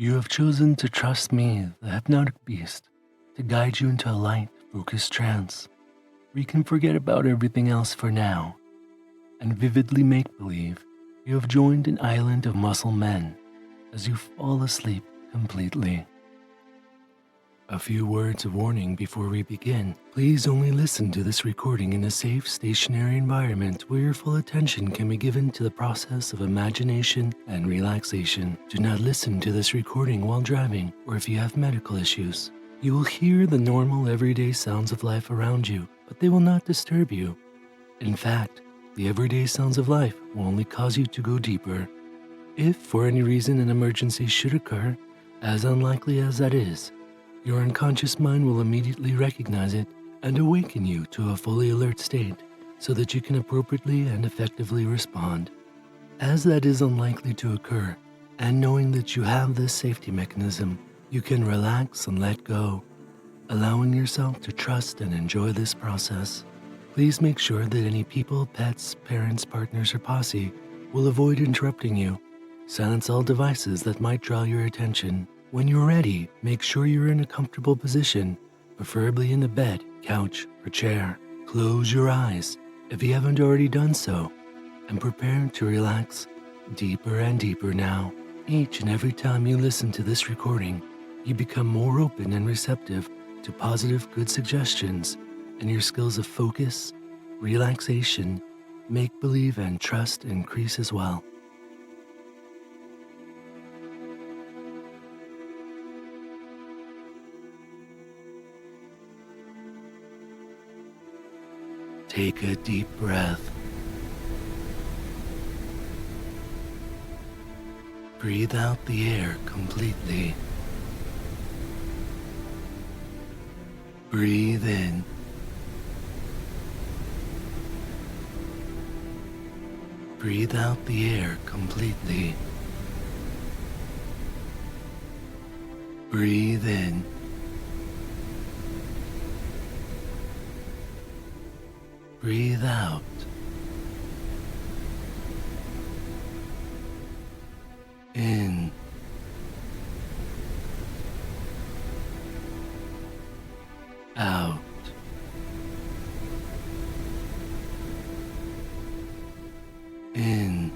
You have chosen to trust me, the hypnotic beast, to guide you into a light, focused trance where you can forget about everything else for now and vividly make believe you have joined an island of muscle men as you fall asleep completely. A few words of warning before we begin. Please only listen to this recording in a safe, stationary environment where your full attention can be given to the process of imagination and relaxation. Do not listen to this recording while driving or if you have medical issues. You will hear the normal, everyday sounds of life around you, but they will not disturb you. In fact, the everyday sounds of life will only cause you to go deeper. If for any reason an emergency should occur, as unlikely as that is, your unconscious mind will immediately recognize it and awaken you to a fully alert state so that you can appropriately and effectively respond. As that is unlikely to occur, and knowing that you have this safety mechanism, you can relax and let go, allowing yourself to trust and enjoy this process. Please make sure that any people, pets, parents, partners, or posse will avoid interrupting you. Silence all devices that might draw your attention. When you're ready, make sure you're in a comfortable position, preferably in a bed, couch, or chair. Close your eyes if you haven't already done so, and prepare to relax deeper and deeper now. Each and every time you listen to this recording, you become more open and receptive to positive, good suggestions, and your skills of focus, relaxation, make-believe, and trust increase as well. Take a deep breath. Breathe out the air completely. Breathe in. Breathe out the air completely. Breathe in. Breathe out. In. Out. In.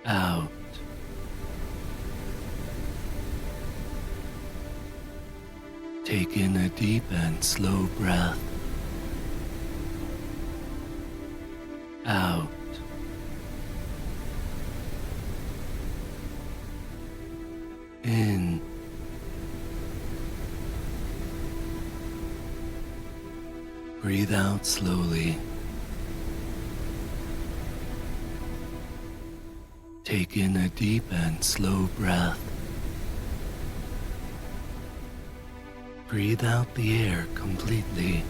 Out. Take in a deep and slow breath. Out. In. Breathe out slowly. Take in a deep and slow breath. Breathe out the air completely.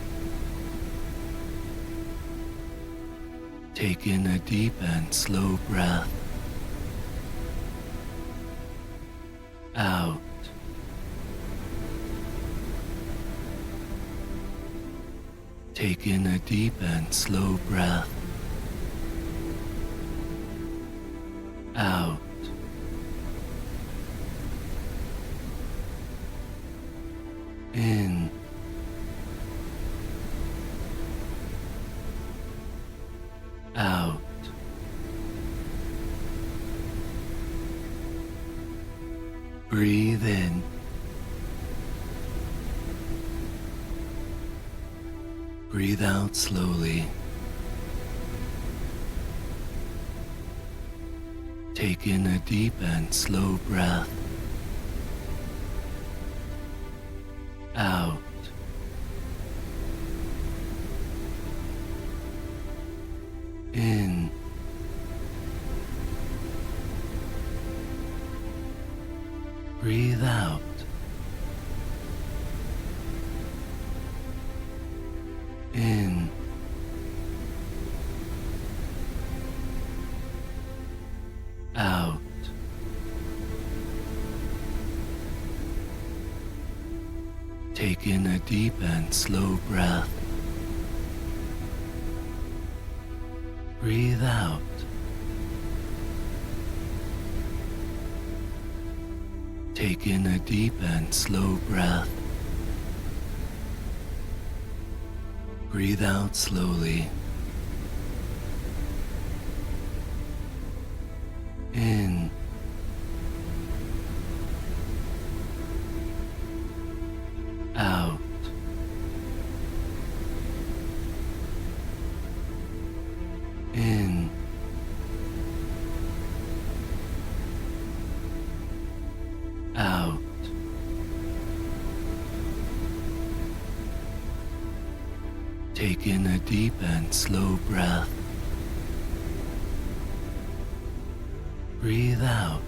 Take in a deep and slow breath. Out. Take in a deep and slow breath. Out. In. Out. Breathe in. Breathe out slowly. Take in a deep and slow breath. Out. In. Breathe out. In. Out. Take in a deep and slow breath. Breathe out. Take in a deep and slow breath. Breathe out slowly. In. Out. In. Out. Take in a deep and slow breath. Breathe out.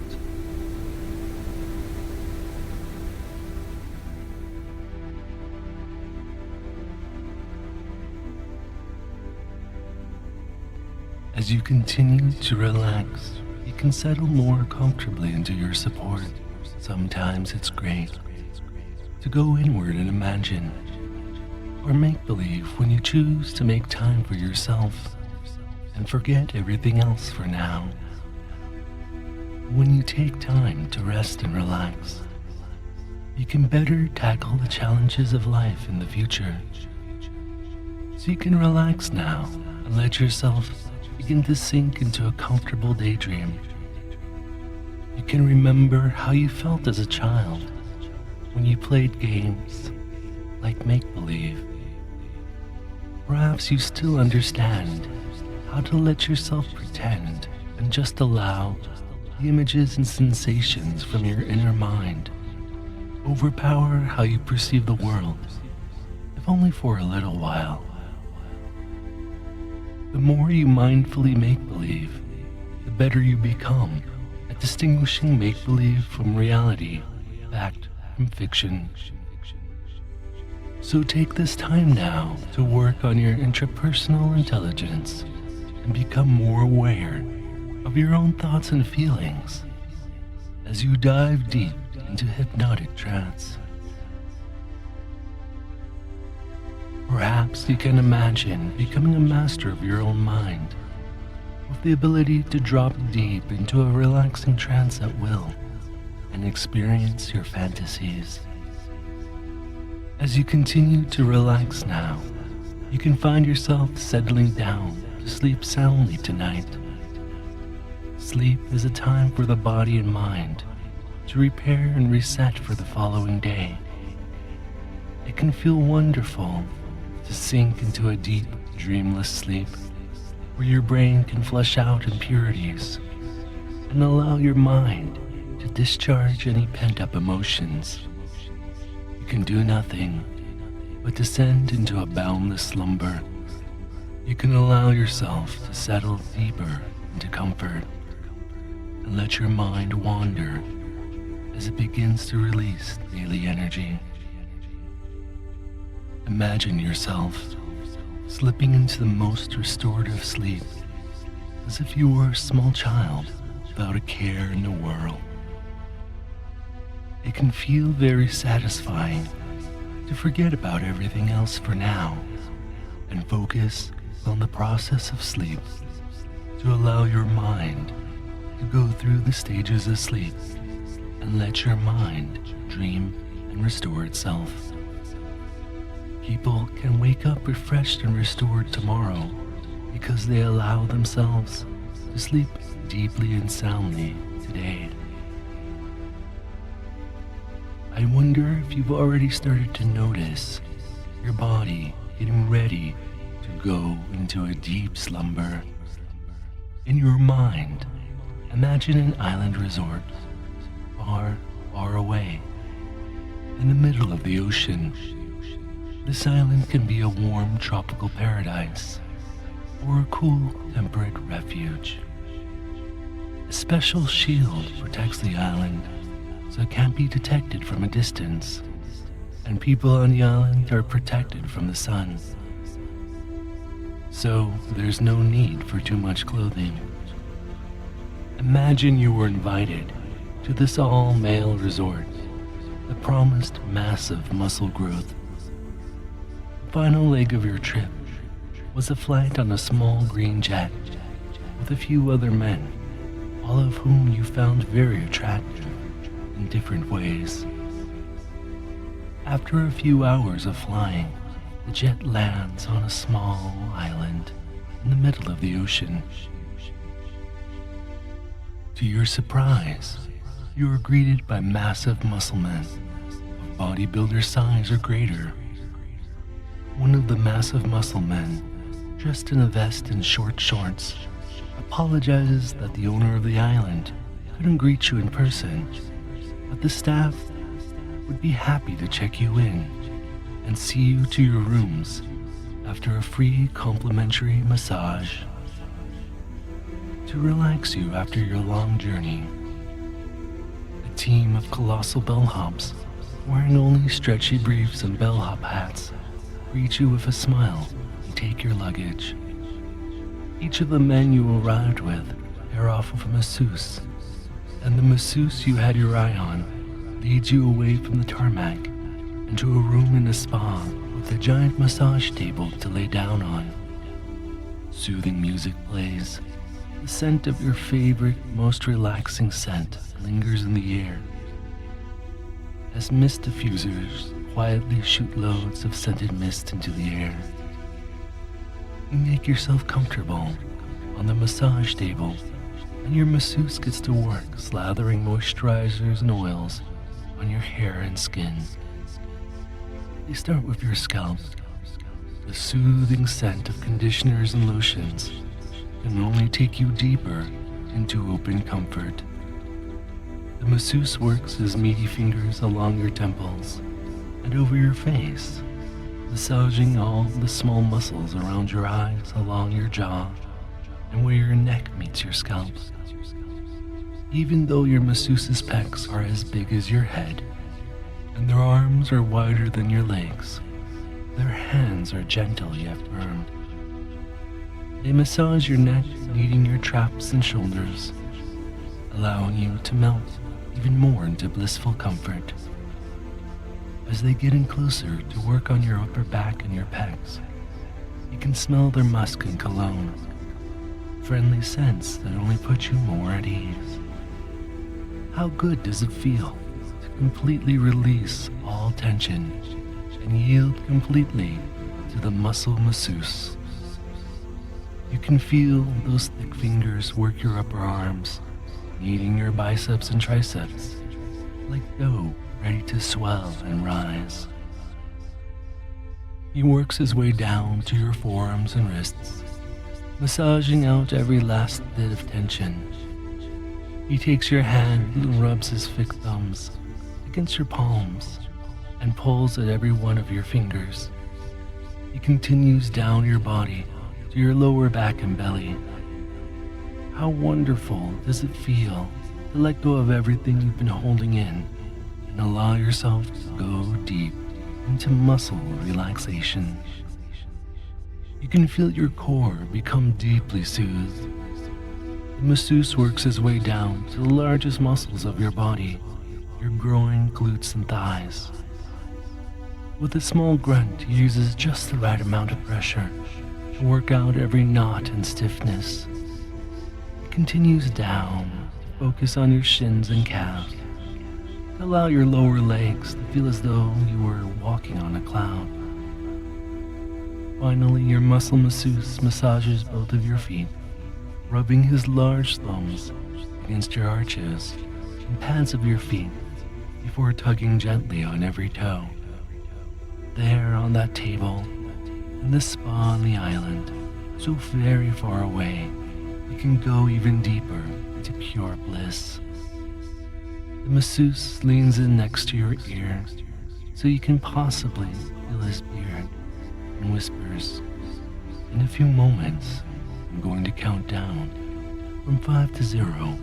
As you continue to relax, you can settle more comfortably into your support. Sometimes it's great to go inward and imagine, or make believe when you choose to make time for yourself and forget everything else for now. When you take time to rest and relax, you can better tackle the challenges of life in the future. So you can relax now and let yourself begin to sink into a comfortable daydream. You can remember how you felt as a child when you played games like make-believe. Perhaps you still understand how to let yourself pretend and just allow the images and sensations from your inner mind overpower how you perceive the world, if only for a little while. The more you mindfully make-believe, the better you become at distinguishing make-believe from reality, fact from fiction. So take this time now to work on your intrapersonal intelligence and become more aware of your own thoughts and feelings as you dive deep into hypnotic trance. Perhaps you can imagine becoming a master of your own mind, with the ability to drop deep into a relaxing trance at will and experience your fantasies. As you continue to relax now, you can find yourself settling down to sleep soundly tonight. Sleep is a time for the body and mind to repair and reset for the following day. It can feel wonderful to sink into a deep, dreamless sleep where your brain can flush out impurities and allow your mind to discharge any pent-up emotions. You can do nothing but descend into a boundless slumber. You can allow yourself to settle deeper into comfort and let your mind wander as it begins to release daily energy. Imagine yourself slipping into the most restorative sleep, as if you were a small child without a care in the world. It can feel very satisfying to forget about everything else for now and focus on the process of sleep, to allow your mind to go through the stages of sleep and let your mind dream and restore itself. People can wake up refreshed and restored tomorrow because they allow themselves to sleep deeply and soundly today. I wonder if you've already started to notice your body getting ready to go into a deep slumber. In your mind, imagine an island resort far, far away in the middle of the ocean. This island can be a warm tropical paradise or a cool temperate refuge. A special shield protects the island so it can't be detected from a distance, and people on the island are protected from the sun. So there's no need for too much clothing. Imagine you were invited to this all-male resort that promised massive muscle growth. The final leg of your trip was a flight on a small green jet with a few other men, all of whom you found very attractive in different ways. After a few hours of flying, the jet lands on a small island in the middle of the ocean. To your surprise, you are greeted by massive muscle men of bodybuilder size or greater. One of the massive muscle men, dressed in a vest and short shorts, apologizes that the owner of the island couldn't greet you in person, but the staff would be happy to check you in and see you to your rooms after a free complimentary massage. To relax you after your long journey, a team of colossal bellhops wearing only stretchy briefs and bellhop hats greet you with a smile and take your luggage. Each of the men you arrived with pair off with a masseuse, and the masseuse you had your eye on leads you away from the tarmac into a room in a spa with a giant massage table to lay down on. Soothing music plays. The scent of your favorite, most relaxing scent lingers in the air as mist diffusers quietly shoot loads of scented mist into the air. You make yourself comfortable on the massage table, and your masseuse gets to work slathering moisturizers and oils on your hair and skin. They start with your scalp. The soothing scent of conditioners and lotions can only take you deeper into open comfort. The masseuse works his meaty fingers along your temples and over your face, massaging all the small muscles around your eyes, along your jaw, and where your neck meets your scalp. Even though your masseuse's pecs are as big as your head, and their arms are wider than your legs, their hands are gentle yet firm. They massage your neck, kneading your traps and shoulders, allowing you to melt even more into blissful comfort. As they get in closer to work on your upper back and your pecs, you can smell their musk and cologne, friendly scents that only put you more at ease. How good does it feel to completely release all tension and yield completely to the muscle masseuse? You can feel those thick fingers work your upper arms, kneading your biceps and triceps like dough ready to swell and rise. He works his way down to your forearms and wrists, massaging out every last bit of tension. He takes your hand and rubs his thick thumbs against your palms and pulls at every one of your fingers. He continues down your body to your lower back and belly. How wonderful does it feel to let go of everything you've been holding in and allow yourself to go deep into muscle relaxation. You can feel your core become deeply soothed. The masseuse works his way down to the largest muscles of your body, your groin, glutes, and thighs. With a small grunt, he uses just the right amount of pressure to work out every knot and stiffness. He continues down to focus on your shins and calves, to allow your lower legs to feel as though you were walking on a cloud. Finally, your muscle masseuse massages both of your feet, rubbing his large thumbs against your arches and pads of your feet before tugging gently on every toe. There on that table, in the spa on the island, so very far away, you can go even deeper into pure bliss. The masseuse leans in next to your ear so you can possibly feel his beard and whispers, "In a few moments, I'm going to count down from 5 to 0.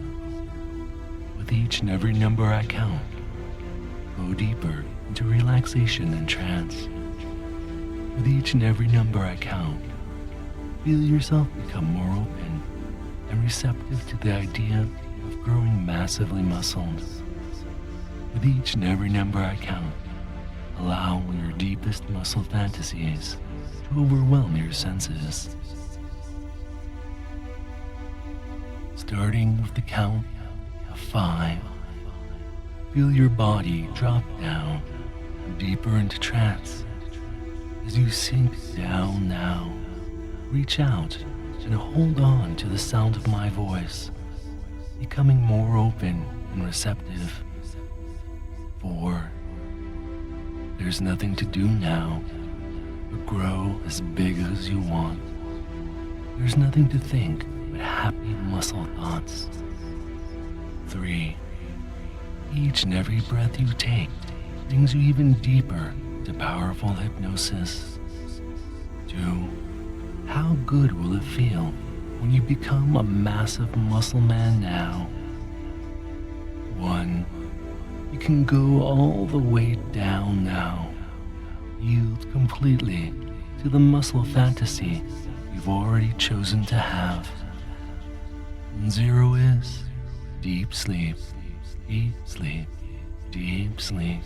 With each and every number I count, go deeper into relaxation and trance. With each and every number I count, feel yourself become more open and receptive to the idea of growing massively muscled. With each and every number I count, allow your deepest muscle fantasies to overwhelm your senses." Starting with the count of 5, Feel your body drop down deeper into trance. As you sink down now, reach out and hold on to the sound of my voice, becoming more open and receptive. 4. There's nothing to do now but grow as big as you want. There's nothing to think but happy muscle thoughts. 3. Each and every breath you take brings you even deeper to powerful hypnosis. 2. How good will it feel when you become a massive muscle man now? 1. You can go all the way down now. Yield completely to the muscle fantasy you've already chosen to have. And 0 is deep sleep, deep sleep, deep sleep.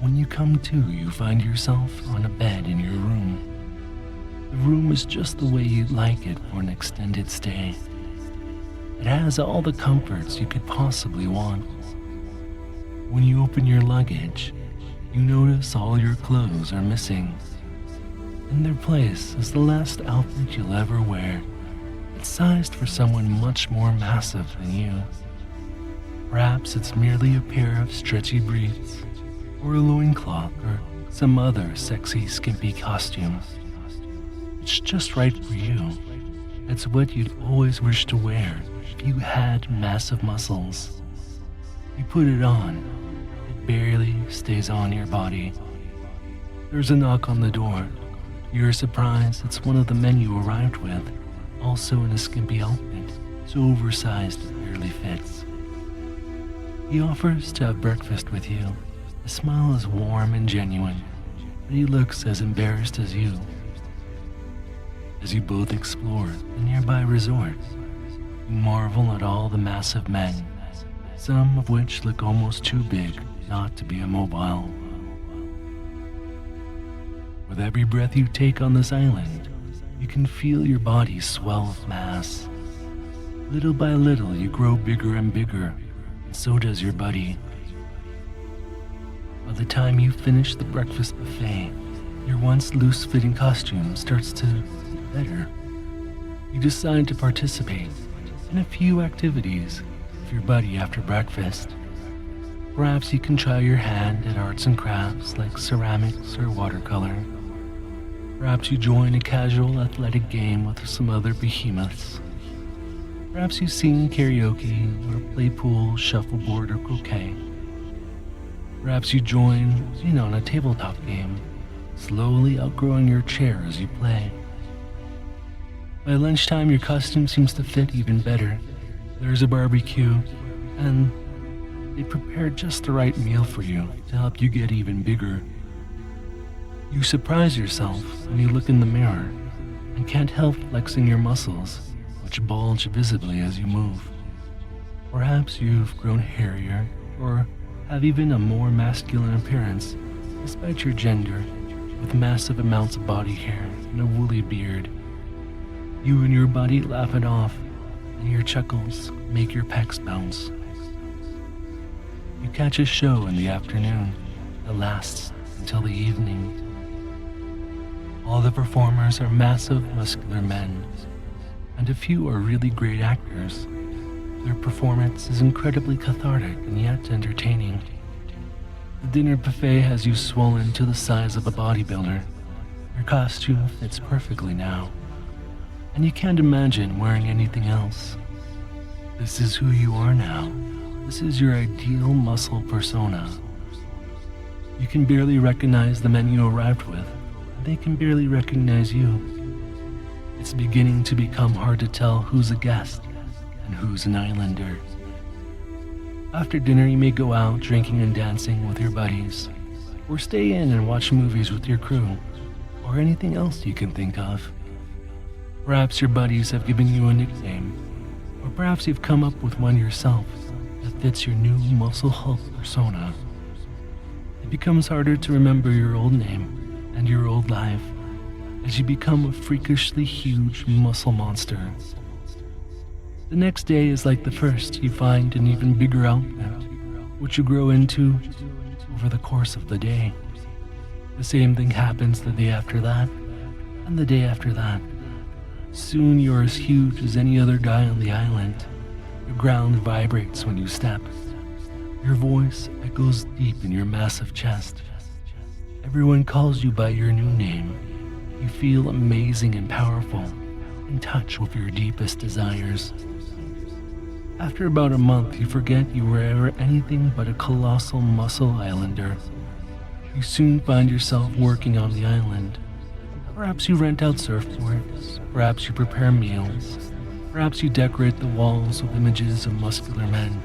When you come to, you find yourself on a bed in your room. The room is just the way you'd like it for an extended stay. It has all the comforts you could possibly want. When you open your luggage, you notice all your clothes are missing. In their place is the last outfit you'll ever wear. It's sized for someone much more massive than you. Perhaps it's merely a pair of stretchy briefs, or a loincloth, or some other sexy, skimpy costume. It's just right for you. It's what you'd always wish to wear if you had massive muscles. You put it on, it barely stays on your body. There's a knock on the door. You're surprised it's one of the men you arrived with, also in a skimpy outfit, so oversized it barely fits. He offers to have breakfast with you. His smile is warm and genuine, but he looks as embarrassed as you. As you both explore the nearby resort, you marvel at all the massive men, some of which look almost too big not to be immobile. With every breath you take on this island, you can feel your body swell with mass. Little by little, you grow bigger and bigger, and so does your buddy. By the time you finish the breakfast buffet, your once loose-fitting costume starts to get better. You decide to participate in a few activities with your buddy after breakfast. Perhaps you can try your hand at arts and crafts like ceramics or watercolor. Perhaps you join a casual athletic game with some other behemoths. Perhaps you sing karaoke or play pool, shuffleboard, or croquet. Perhaps you join in on a tabletop game, slowly outgrowing your chair as you play. By lunchtime, your costume seems to fit even better. There's a barbecue, and they prepare just the right meal for you to help you get even bigger. You surprise yourself when you look in the mirror and can't help flexing your muscles, which bulge visibly as you move. Perhaps you've grown hairier or have even a more masculine appearance, despite your gender, with massive amounts of body hair and a woolly beard. You and your buddy laugh it off, and your chuckles make your pecs bounce. You catch a show in the afternoon that lasts until the evening. All the performers are massive, muscular men, and a few are really great actors. Their performance is incredibly cathartic and yet entertaining. The dinner buffet has you swollen to the size of a bodybuilder. Your costume fits perfectly now, and you can't imagine wearing anything else. This is who you are now. This is your ideal muscle persona. You can barely recognize the men you arrived with, and they can barely recognize you. It's beginning to become hard to tell who's a guest and who's an islander. After dinner, you may go out drinking and dancing with your buddies, or stay in and watch movies with your crew, or anything else you can think of. Perhaps your buddies have given you a nickname, or perhaps you've come up with one yourself that fits your new muscle Hulk persona. It becomes harder to remember your old name and your old life as you become a freakishly huge muscle monster. The next day is like the first. You find an even bigger outfit, what you grow into over the course of the day. The same thing happens the day after that, and the day after that. Soon you're as huge as any other guy on the island. Your ground vibrates when you step. Your voice echoes deep in your massive chest. Everyone calls you by your new name. You feel amazing and powerful, in touch with your deepest desires. After about a month, you forget you were ever anything but a colossal muscle islander. You soon find yourself working on the island. Perhaps you rent out surfboards, perhaps you prepare meals, perhaps you decorate the walls with images of muscular men.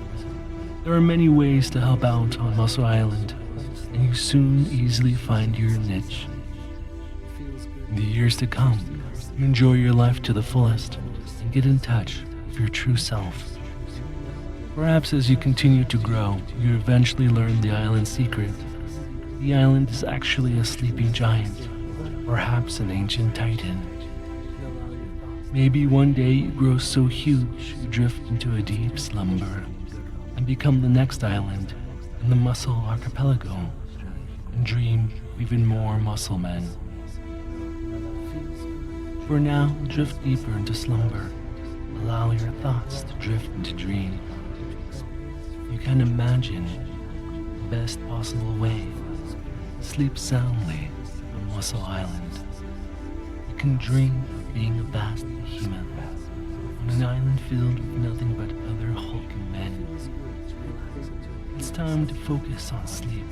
There are many ways to help out on Muscle Island, and you soon easily find your niche. In the years to come, you enjoy your life to the fullest and get in touch with your true self. Perhaps as you continue to grow, you eventually learn the island's secret. The island is actually a sleeping giant, perhaps an ancient titan. Maybe one day you grow so huge you drift into a deep slumber and become the next island in the Muscle Archipelago and dream of even more muscle men. For now, drift deeper into slumber. Allow your thoughts to drift into dreams. You can imagine the best possible way to sleep soundly on Muscle Island. You can dream of being a vast behemoth on an island filled with nothing but other hulking men. It's time to focus on sleep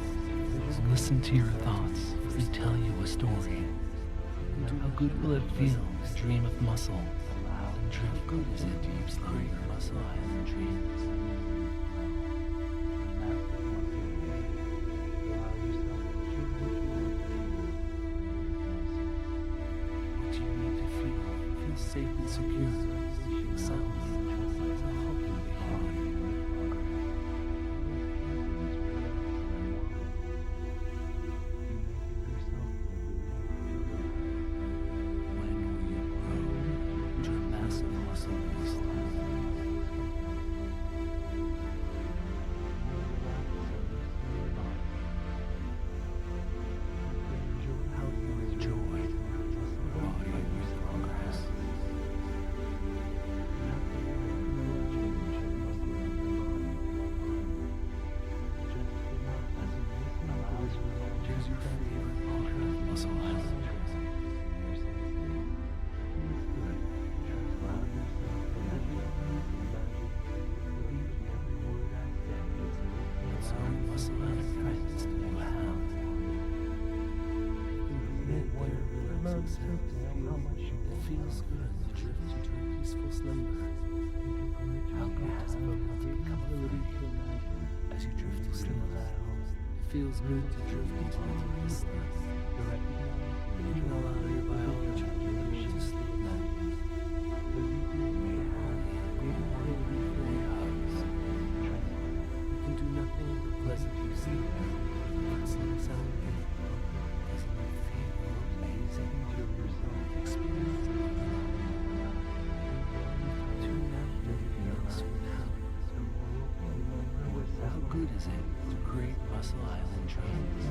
and listen to your thoughts as they tell you a story. How good will it feel to dream of muscle and drift into deep slumber Muscle Island dreams? What do you need to feel? Feel safe and secure, sleeping soundly as a hulking behemoth. It feels good to drift into a peaceful slumber. How good does it feel to become a free as you drift to sleep? It feels good to drift into peacefulness. You can allow your biology to sleep. You can do nothing but pleasantly sleep. But sleep soundly. Doesn't it feel amazing to yourself experience? Tune out everything else for now. How good is it to create Muscle Island dreams?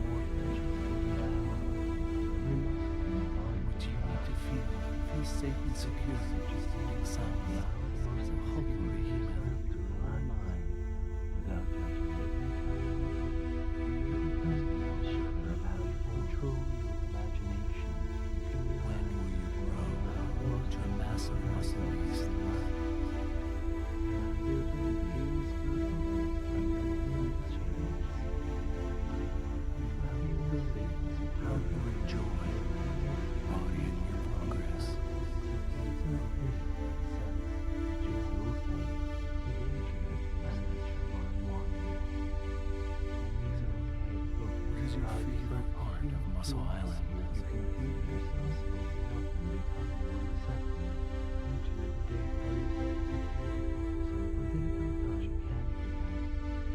What do you need to feel? Feel safe and secure, just sleeping soundly as a hulking behemoth. Without judgment. Control your imagination. When will you grow to a massive muscle beast? How you enjoy bodying your progress. What is your favorite part of Muscle Island?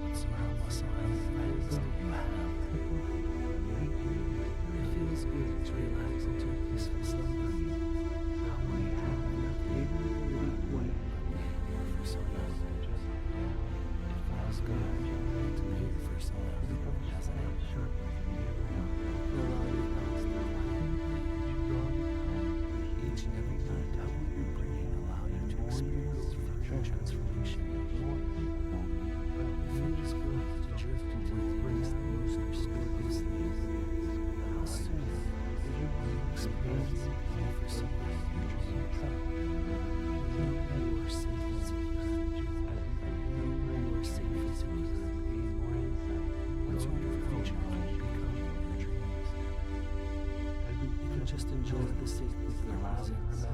What sort of Muscle Island friends do you have? It feels good to relax into a peaceful slumber. experience being for so long. You know you are safe and secure. You know you are safe and secure. What sort of creature do you become in your dreams? You can just enjoy the safety of your presence.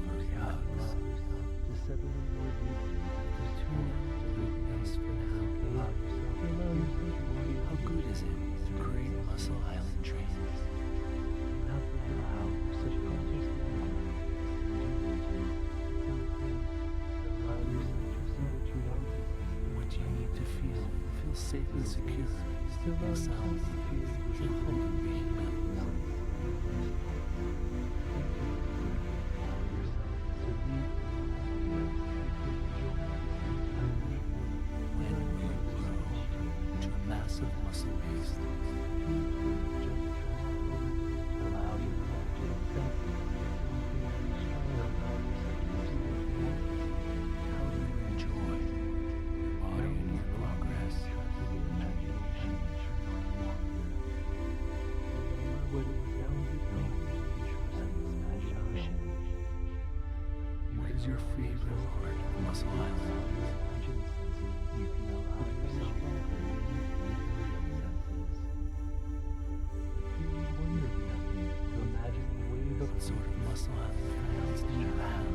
Furry hugs. To settle in more deeply. Tune out everything else for now. How good is it to create Muscle Island dreams? What do you need to feel? Feel safe and secure. Feel sound. Feel home and be human. When you grow into a massive muscle beast, allow your heart to accept how do you enjoy your body and your progress? What is your favorite part of Muscle Island? You can allow yourself what sort of Muscle Island crowns do you have?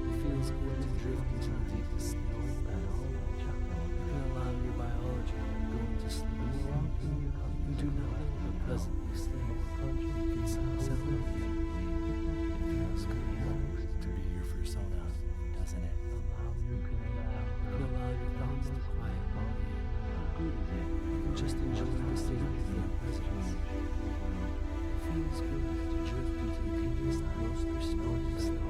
It feels good to drift into the deepest sleep. You can allow your biology to go into sleep. You do nothing but pleasantly sleep. You can settle in. It feels good to be your persona, doesn't it? You can allow your thoughts to quiet. You can just enjoy the safety of your presence. It feels good to drift into the deepest, most restorative sleep.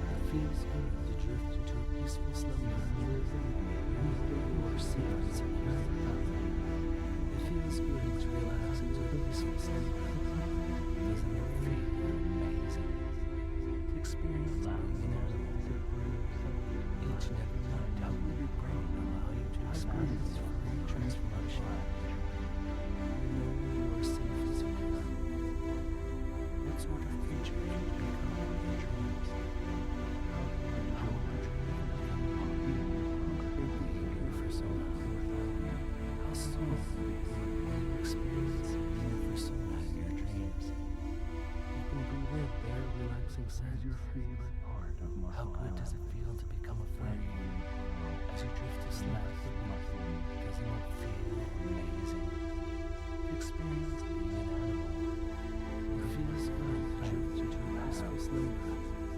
It feels good to drift into a peaceful slumber. You are safe and secure. It feels good to relax into a peaceful slumber. Doesn't it feel amazing? To experience being an animal. Each and every night, how will your brain allow you to experience free transformation? You know you are safe and secure. What sort of creature do you become in your dreams? How will your dreams become your persona? How soon will you experience being a persona in your dreams? You can breathe in very relaxing sounds. Your favorite part of Muscle How good does it feel to become a friend? As you drift to sleep, doesn't it feel amazing? To experience being an animal. It feels good to drift into a peaceful slumber.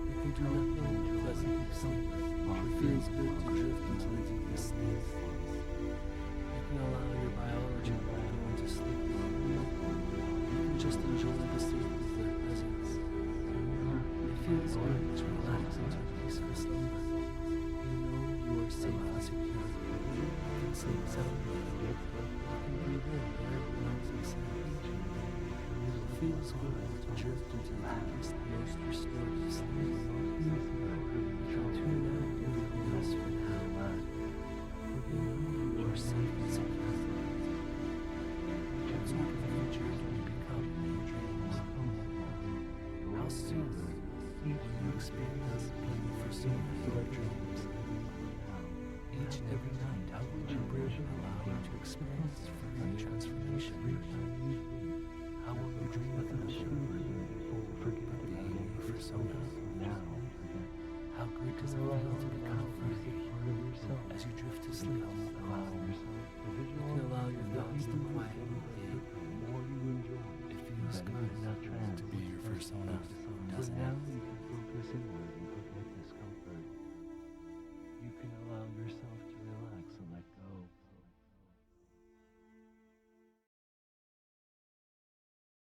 You can do nothing but pleasantly sleep. It feels good to drift into the deepest sleep. You can allow your biology to go into sleep. You can just enjoy the safety of their presence. It feels good to relax into a peaceful slumber. You know you are safe and secure. You can sleep soundly. You can breathe in very relaxing sounds. It feels good to drift into the deepest, most restorative sleep. You can tune out everything else for now.